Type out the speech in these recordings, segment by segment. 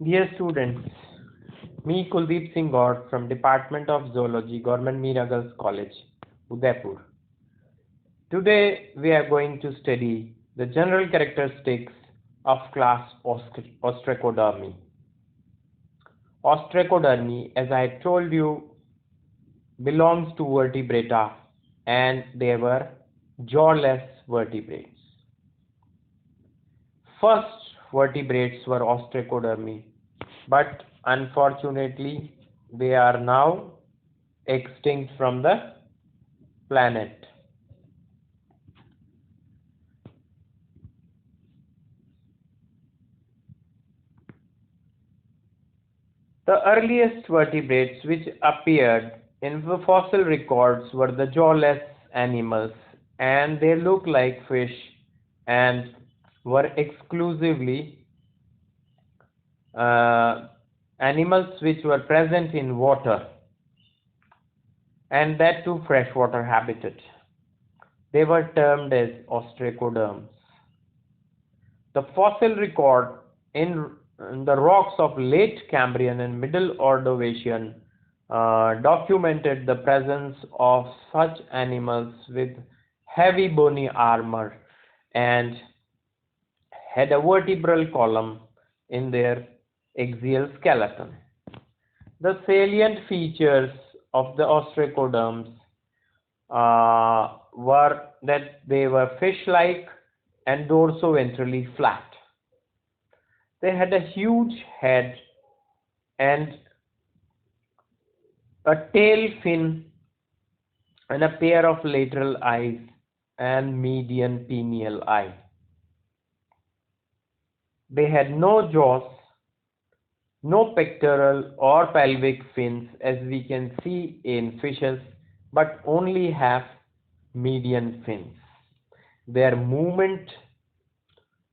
Dear students, me Kuldeep Singh GAUR from Department of Zoology, Government Meera Girls College, Udaipur. Today we are going to study the general characteristics of class Ostracodermy. Ostracodermy, as I told you, belongs to vertebrata and they were jawless vertebrates. First vertebrates were Ostracodermy, but unfortunately they are now extinct from the planet. The earliest vertebrates which appeared in the fossil records were the jawless animals, and they look like fish and were exclusively uh, animals which were present in water, and that too freshwater habitat. They were termed as ostracoderms. The fossil record in the rocks of late Cambrian and Middle Ordovician documented the presence of such animals with heavy bony armor and had a vertebral column in their axial skeleton. The salient features of the ostracoderms were that they were fish-like and dorso-ventrally flat. They had a huge head and a tail fin and a pair of lateral eyes and median pineal eye. They had no jaws, no pectoral or pelvic fins as we can see in fishes, but only have median fins. Their movement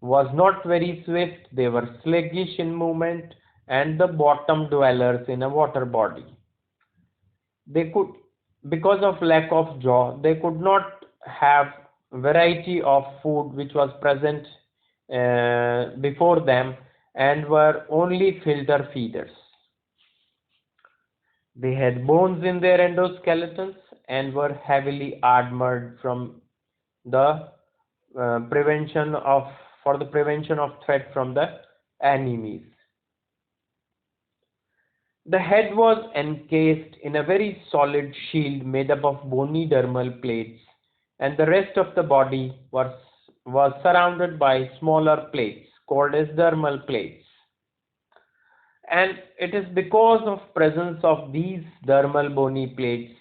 was not very swift, they were sluggish in movement and the bottom dwellers in a water body. They could, because of lack of jaw, they could not have variety of food which was present before them and were only filter feeders. They had bones in their endoskeletons and were heavily armored from the prevention of for the prevention of threat from the enemies. The head was encased in a very solid shield made up of bony dermal plates, and the rest of the body was surrounded by smaller plates called as dermal plates. And it is because of presence of these dermal bony plates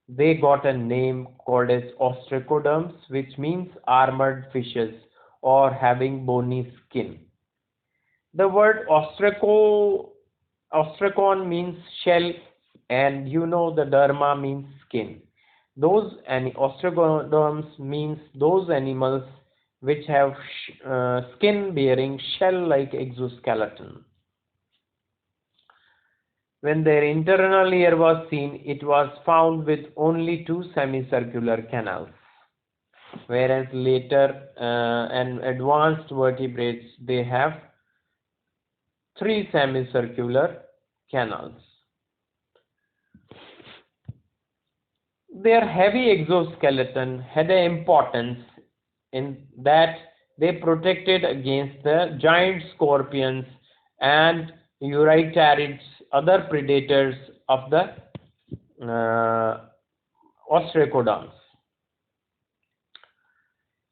they got a name called as ostracoderms, which means armored fishes or having bony skin. The word ostracon means shell, and you know the derma means skin. Those ostracoderms means those animals which have skin bearing shell like exoskeleton. When their internal ear was seen, it was found with only two semicircular canals, whereas later and advanced vertebrates they have three semicircular canals. Their heavy exoskeleton had an importance in that they protected against the giant scorpions and eurypterids, other predators of the ostracoderms.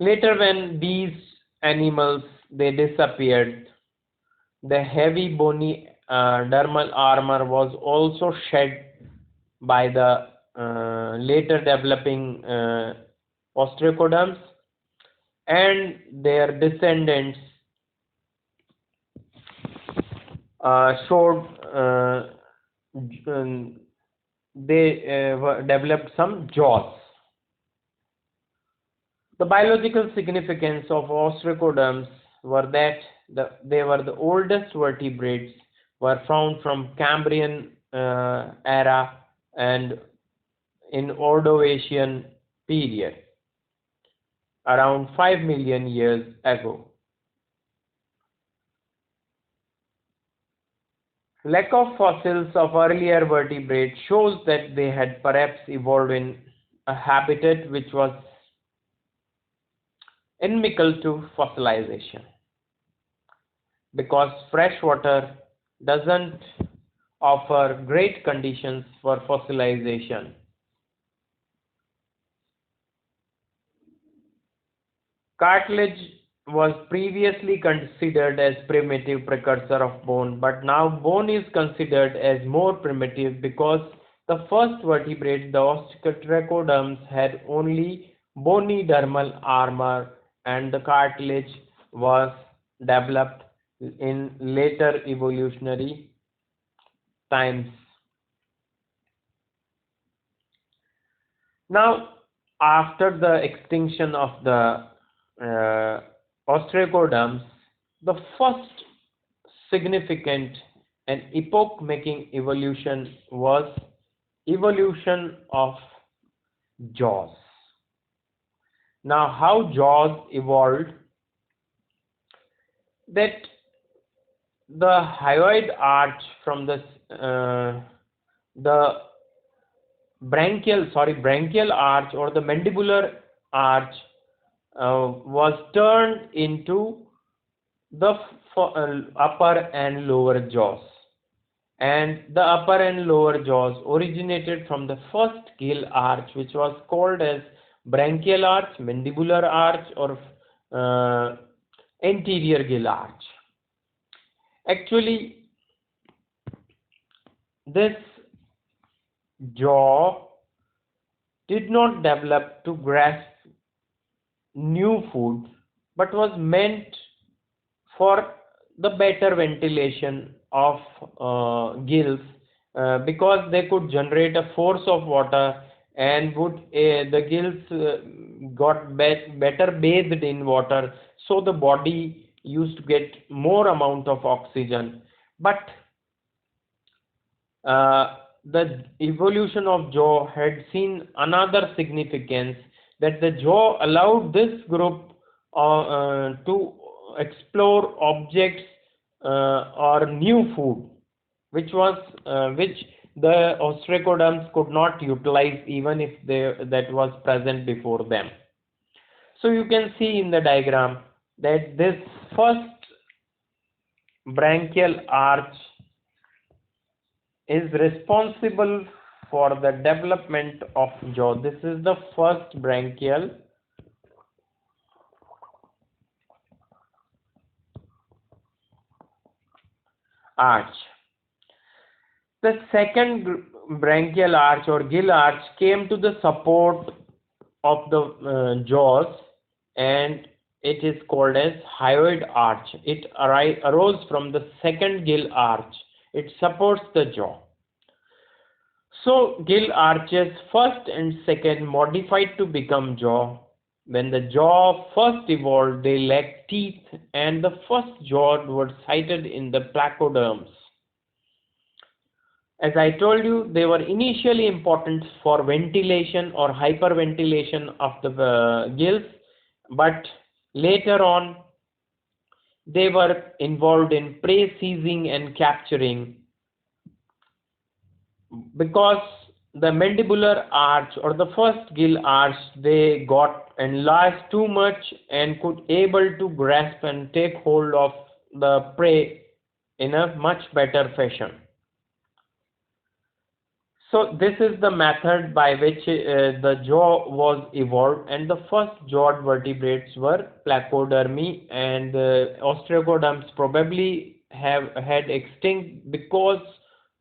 Later, when these animals they disappeared, the heavy bony dermal armor was also shed by the later developing ostracoderms, and their descendants showed they developed some jaws. The biological significance of ostracoderms were that they were the oldest vertebrates were found from Cambrian era and in Ordovician period around 5 million years ago. Lack of fossils of earlier vertebrates shows that they had perhaps evolved in a habitat which was inimical to fossilization, because fresh water doesn't offer great conditions for fossilization. Cartilage was previously considered as primitive precursor of bone, but now bone is considered as more primitive because the first vertebrates, the Ostracoderms, had only bony dermal armor, and the cartilage was developed in later evolutionary times. Now, after the extinction of the Ostracoderms, the first significant and epoch-making evolution was evolution of jaws. Now, how jaws evolved? That the hyoid arch from the branchial arch or the mandibular arch was turned into the upper and lower jaws, and the upper and lower jaws originated from the first gill arch, which was called as branchial arch, mandibular arch, or anterior gill arch. Actually, this jaw did not develop to grasp new food, but was meant for the better ventilation of gills, because they could generate a force of water, and would the gills got better bathed in water, so the body used to get more amount of oxygen. But the evolution of jaw had seen another significance, that the jaw allowed this group to explore objects or new food, which the Ostracoderms could not utilize even if that was present before them. So you can see in the diagram that this first branchial arch is responsible for the development of jaw. This is the first branchial arch. The second branchial arch or gill arch came to the support of the jaws, and it is called as hyoid arch. It arose from the second gill arch. It supports the jaw. So gill arches first and second modified to become jaw. When the jaw first evolved, they lacked teeth, and the first jaw was sighted in the placoderms. As I told you, they were initially important for ventilation or hyperventilation of the gills, but later on they were involved in prey seizing and capturing, because the mandibular arch or the first gill arch, they got enlarged too much and could able to grasp and take hold of the prey in a much better fashion. So this is the method by which the jaw was evolved, and the first jawed vertebrates were placodermi, and ostracoderms probably had extinct because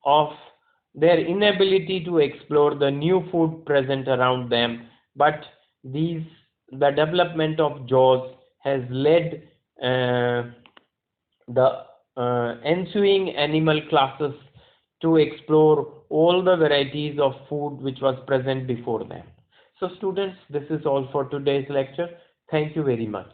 of their inability to explore the new food present around them. But the development of jaws has led the ensuing animal classes to explore all the varieties of food which was present before them. So students, this is all for today's lecture. Thank you very much.